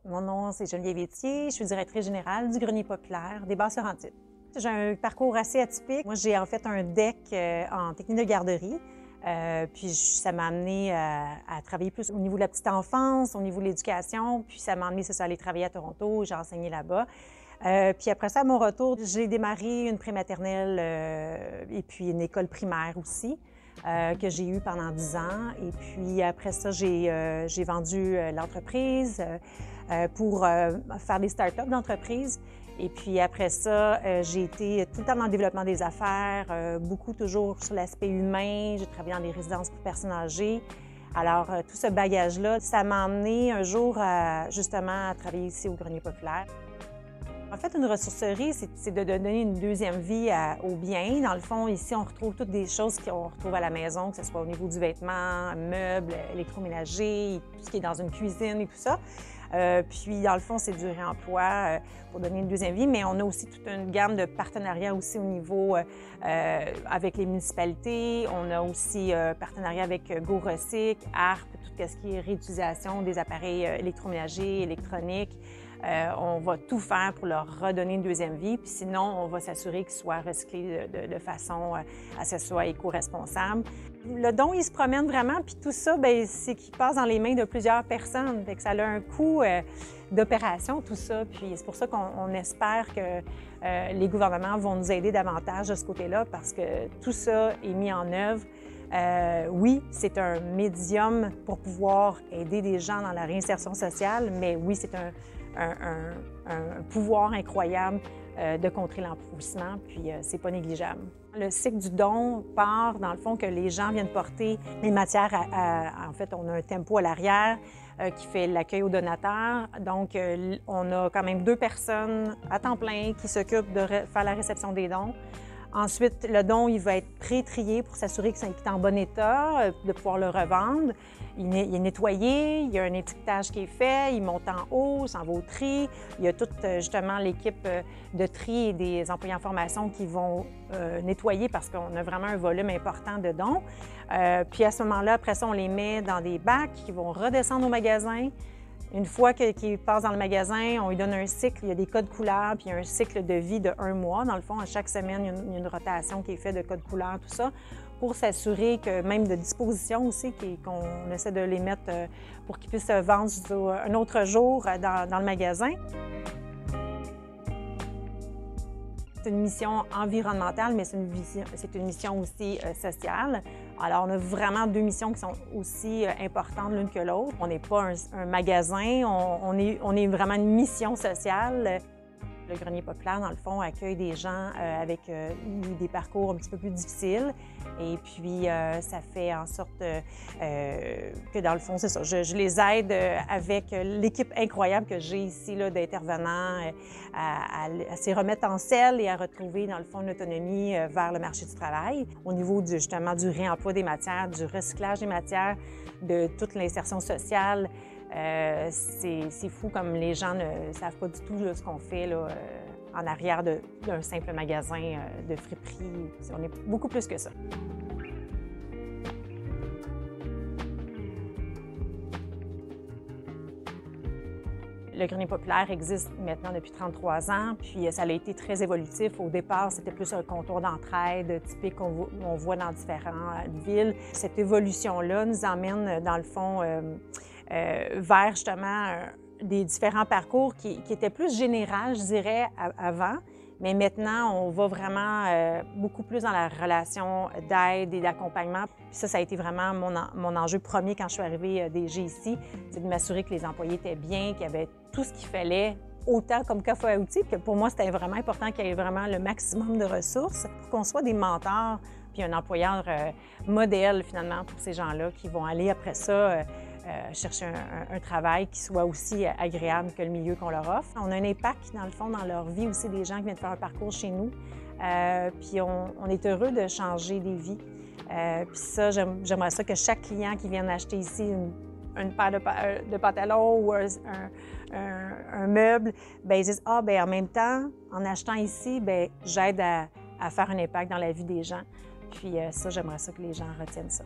Mon nom, c'est Geneviève Etier. Je suis directrice générale du Grenier populaire des Basses-Laurentides. J'ai un parcours assez atypique. Moi, j'ai en fait un DEC en technique de garderie. Puis ça m'a amené à travailler plus au niveau de la petite enfance, au niveau de l'éducation. Puis ça m'a amené, c'est ça, à aller travailler à Toronto. J'ai enseigné là-bas. Puis après ça, à mon retour, j'ai démarré une prématernelle et puis une école primaire aussi, que j'ai eue pendant 10 ans. Et puis après ça, j'ai vendu l'entreprise pour faire des start-up d'entreprise. Et puis après ça, j'ai été tout le temps dans le développement des affaires, beaucoup toujours sur l'aspect humain. J'ai travaillé dans les résidences pour personnes âgées. Alors, tout ce bagage-là, ça m'a emmené un jour justement à travailler ici au Grenier populaire. En fait, une ressourcerie, c'est de donner une deuxième vie aux biens. Dans le fond, ici, on retrouve toutes des choses qu'on retrouve à la maison, que ce soit au niveau du vêtement, meubles, électroménager, tout ce qui est dans une cuisine et tout ça. Puis, dans le fond, c'est du réemploi pour donner une deuxième vie, mais on a aussi toute une gamme de partenariats aussi au niveau avec les municipalités. On a aussi partenariat avec GoRecyc, ARP, tout ce qui est réutilisation des appareils électroménagers, électroniques. On va tout faire pour leur redonner une deuxième vie, puis sinon, on va s'assurer qu'ils soient recyclés de façon à ce que ce soit éco-responsable. Le don, il se promène vraiment, puis tout ça, bien, c'est qu'il passe dans les mains de plusieurs personnes. Fait que ça a un coût d'opération, tout ça. Puis c'est pour ça qu'on espère que les gouvernements vont nous aider davantage de ce côté-là, parce que tout ça est mis en œuvre. Oui, c'est un médium pour pouvoir aider des gens dans la réinsertion sociale, mais oui, c'est un pouvoir incroyable de contrer l'empobrissement, puis c'est pas négligeable. Le cycle du don part, dans le fond, que les gens viennent porter les matières en fait, on a un tempo à l'arrière qui fait l'accueil aux donateurs. Donc, on a quand même 2 personnes à temps plein qui s'occupent de faire la réception des dons. Ensuite, le don, il va être pré-trié pour s'assurer qu'il est en bon état, de pouvoir le revendre. Il est nettoyé, il y a un étiquetage qui est fait, il monte en haut, s'en va au tri. Il y a toute, justement, l'équipe de tri et des employés en formation qui vont nettoyer parce qu'on a vraiment un volume important de dons. Puis à ce moment-là, après ça, on les met dans des bacs qui vont redescendre au magasin. Une fois qu'il passe dans le magasin, on lui donne un cycle, il y a des codes couleurs, puis il y a un cycle de vie de 1 mois. Dans le fond, à chaque semaine, il y a une rotation qui est faite de codes couleurs, tout ça, pour s'assurer que, même de disposition aussi, qu'on essaie de les mettre pour qu'ils puissent se vendre un autre jour dans le magasin. C'est une mission environnementale, mais c'est une mission aussi sociale. Alors, on a vraiment 2 missions qui sont aussi importantes l'une que l'autre. On n'est pas un magasin, on est vraiment une mission sociale. Le Grenier populaire, dans le fond, accueille des gens avec des parcours un petit peu plus difficiles. Et puis, ça fait en sorte que, dans le fond, c'est ça. Je les aide avec l'équipe incroyable que j'ai ici d'intervenants à se remettre en selle et à retrouver, dans le fond, une autonomie vers le marché du travail. Au niveau justement du réemploi des matières, du recyclage des matières, de toute l'insertion sociale. C'est fou comme les gens ne savent pas du tout ce qu'on fait là, en arrière d'un simple magasin de friperie. On est beaucoup plus que ça. Le Grenier populaire existe maintenant depuis 33 ans, puis ça a été très évolutif. Au départ, c'était plus un contour d'entraide typique qu'on voit dans différentes villes. Cette évolution-là nous emmène, dans le fond, vers justement des différents parcours qui étaient plus généraux, je dirais, avant. Mais maintenant, on va vraiment beaucoup plus dans la relation d'aide et d'accompagnement. Puis ça a été vraiment mon enjeu premier quand je suis arrivée DG ici, c'est de m'assurer que les employés étaient bien, qu'il y avait tout ce qu'il fallait, autant comme coffre à outils, que pour moi, c'était vraiment important qu'il y ait vraiment le maximum de ressources pour qu'on soit des mentors puis un employeur modèle, finalement, pour ces gens-là qui vont aller après ça chercher un travail qui soit aussi agréable que le milieu qu'on leur offre. On a un impact, dans le fond, dans leur vie aussi, des gens qui viennent faire un parcours chez nous. Puis on est heureux de changer des vies. Puis ça, j'aimerais ça que chaque client qui vient acheter ici une paire de pantalons ou un meuble, bien, ils disent « Ah, bien, en même temps, en achetant ici, bien, j'aide à faire un impact dans la vie des gens. » Puis ça, j'aimerais ça que les gens retiennent ça.